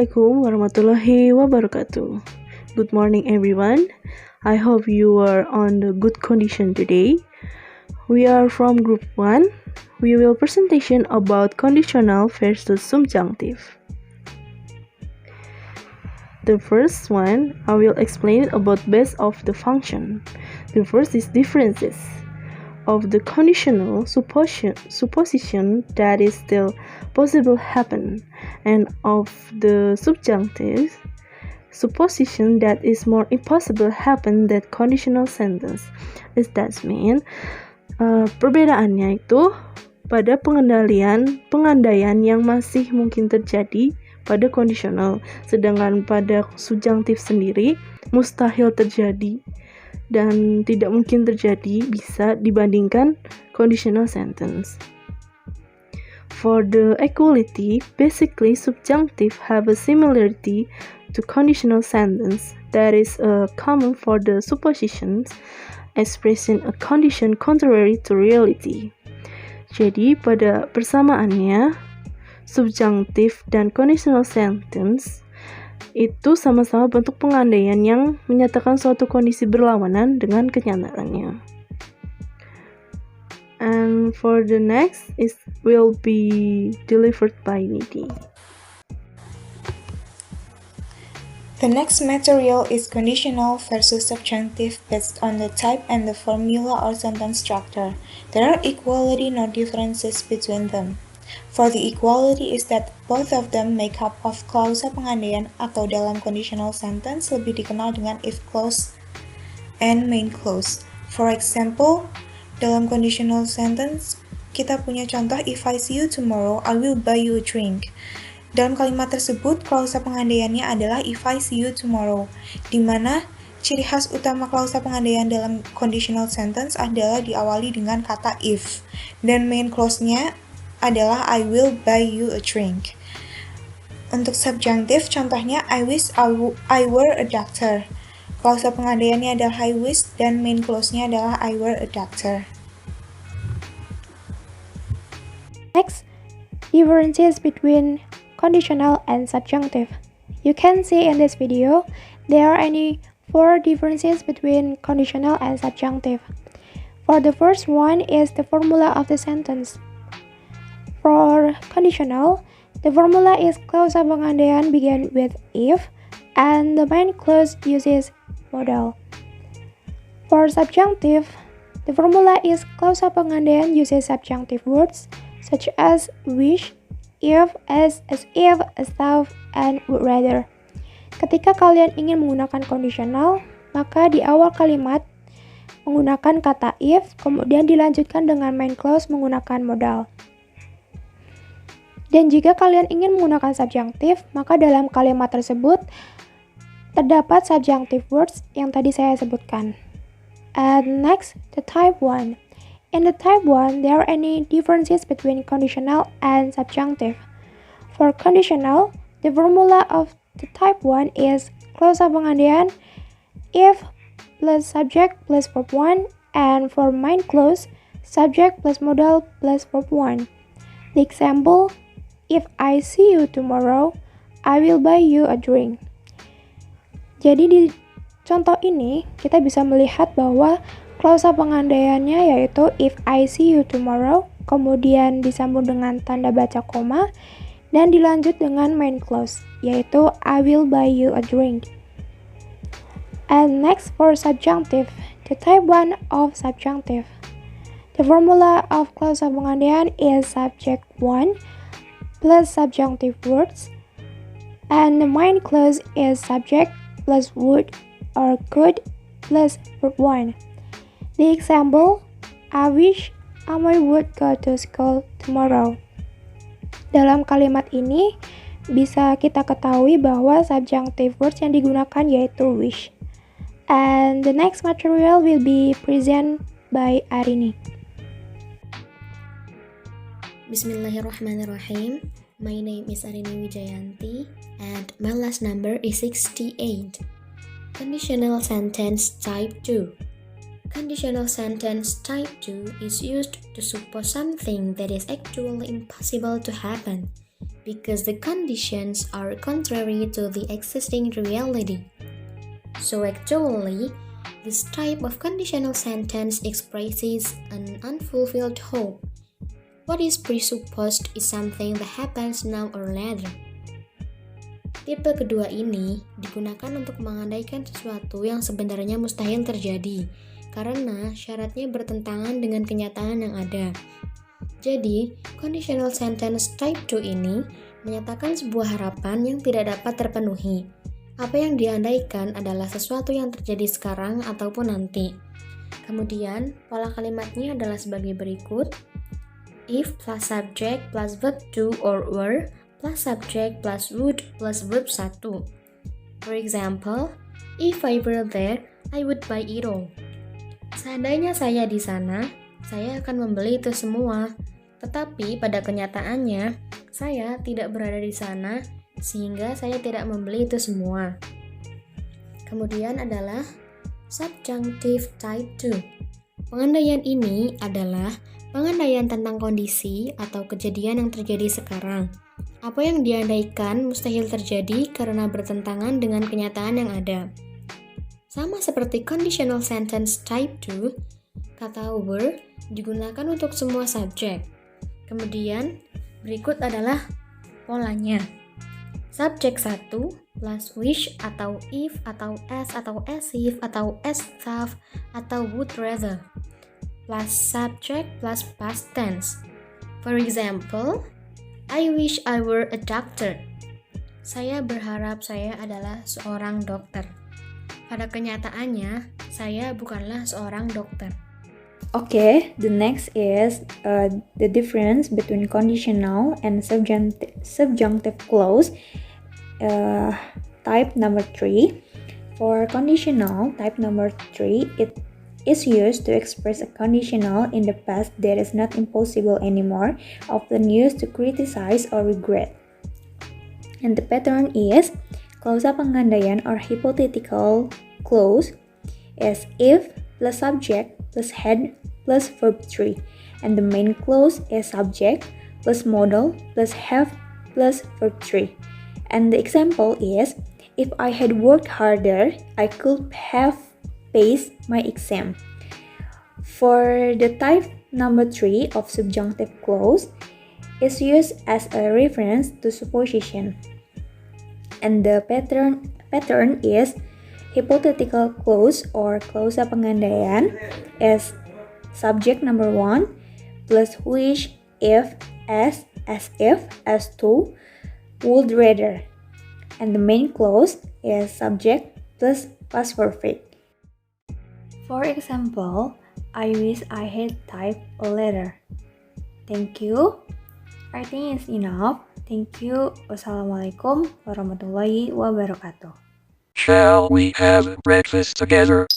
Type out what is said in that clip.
Assalamualaikum warahmatullahi wabarakatuh. Good morning everyone. I hope you are on the good condition today. We are from group 1. We will presentation about conditional versus subjunctive. The first one, I will explain about base of the function. The first is differences of the conditional supposition that is still possible happen, and of the subjunctive supposition that is more impossible happen that conditional sentence. Is that mean? Perbedaannya itu pada pengandaian yang masih mungkin terjadi pada kondisional, sedangkan pada subjunctive sendiri mustahil terjadi dan tidak mungkin terjadi bisa dibandingkan conditional sentence. For the equality, basically subjunctive have a similarity to conditional sentence that is common for the suppositions expressing a condition contrary to reality. Jadi pada persamaannya, subjunctive dan conditional sentence itu sama-sama bentuk pengandaian yang menyatakan suatu kondisi berlawanan dengan kenyataannya. And for the next will be delivered by NIDY. The next material is conditional versus subjunctive based on the type and the formula or sentence structure. There are equality, no differences between them. For the equality is that both of them make up of klausa pengandaian atau dalam conditional sentence lebih dikenal dengan if clause and main clause. For example, dalam conditional sentence kita punya contoh if I see you tomorrow, I will buy you a drink. Dalam kalimat tersebut, klausa pengandaiannya adalah if I see you tomorrow, di mana ciri khas utama klausa pengandaian dalam conditional sentence adalah diawali dengan kata if, dan main clause-nya adalah I will buy you a drink. Untuk subjunctive, contohnya I wish I were a doctor. Klausa pengandaiannya adalah I wish dan main clause-nya adalah I were a doctor. Next, differences between conditional and subjunctive. You can see in this video, there are 4 differences between conditional and subjunctive. For the first one is the formula of the sentence. For conditional, the formula is klausa pengandaian begin with if, and the main clause uses modal. For subjunctive, the formula is klausa pengandaian uses subjunctive words such as wish, if, as if, as though, and would rather. Ketika kalian ingin menggunakan conditional, maka di awal kalimat menggunakan kata if, kemudian dilanjutkan dengan main clause menggunakan modal. Dan jika kalian ingin menggunakan subjunctive, maka dalam kalimat tersebut terdapat subjunctive words yang tadi saya sebutkan. And next, the type 1. In the type 1, there are any differences between conditional and subjunctive. For conditional, the formula of the type 1 is klausa pengandaian if plus subject plus verb 1, and for main clause, subject plus modal plus verb 1. The example, if I see you tomorrow, I will buy you a drink. Jadi di contoh ini, kita bisa melihat bahwa klausa pengandaiannya yaitu if I see you tomorrow, kemudian disambung dengan tanda baca koma, dan dilanjut dengan main clause, yaitu I will buy you a drink. And next for subjunctive, the type 1 of subjunctive. The formula of klausa pengandaian is subject 1 plus subjunctive words, and the main clause is subject plus would or could plus verb 1. The example, I wish I would go to school tomorrow. Dalam kalimat ini, bisa kita ketahui bahwa subjunctive words yang digunakan yaitu wish. And the next material will be presented by ARINI. Bismillahirrahmanirrahim. My name is ARINI Wijayanti and my last number is 68. Conditional sentence type 2. Conditional sentence type 2 is used to suppose something that is actually impossible to happen. because the conditions are contrary to the existing reality. So actually, this type of conditional sentence expresses an unfulfilled hope. What is presupposed is something that happens now or later. Tipe kedua ini digunakan untuk mengandaikan sesuatu yang sebenarnya mustahil terjadi, karena syaratnya bertentangan dengan kenyataan yang ada. Jadi, conditional sentence type 2 ini menyatakan sebuah harapan yang tidak dapat terpenuhi. Apa yang diandaikan adalah sesuatu yang terjadi sekarang ataupun nanti. Kemudian, pola kalimatnya adalah sebagai berikut. If plus subject plus verb to or were plus subject plus would plus verb 1. For example, if I were there, I would buy it all. Seandainya saya di sana, saya akan membeli itu semua. Tetapi pada kenyataannya, saya tidak berada di sana, sehingga saya tidak membeli itu semua. Kemudian adalah subjunctive type 2. Pengandaian ini adalah pengandaian tentang kondisi atau kejadian yang terjadi sekarang. Apa yang diandaikan mustahil terjadi karena bertentangan dengan kenyataan yang ada. Sama seperti conditional sentence type 2, kata were digunakan untuk semua subjek. Kemudian, berikut adalah polanya. Subjek 1 plus wish atau if atau as if atau as though atau would rather plus subject plus past tense. For example, I wish I were a doctor. Saya berharap saya adalah seorang dokter. Pada kenyataannya, saya bukanlah seorang dokter. Okay, the next is the difference between conditional and subjunctive clause, type number 3. For conditional, type number 3, it is used to express a conditional in the past that is not impossible anymore, often used to criticize or regret. And the pattern is klausa pengandaian or hypothetical clause is if plus subject plus had plus verb 3, and the main clause is subject plus modal plus have plus verb 3. And the example is, if I had worked harder, I could have paced my exam. For the type number 3 of subjunctive clause is used as a reference to supposition. And the pattern is hypothetical clause or klausa pengandaian is subject number 1 plus wish, if, as if, as to, would rather. And the main clause is subject plus past perfect. For example, I wish I had typed a letter. Thank you. I think it's enough. Thank you. Wassalamualaikum warahmatullahi wabarakatuh. Shall we have breakfast together?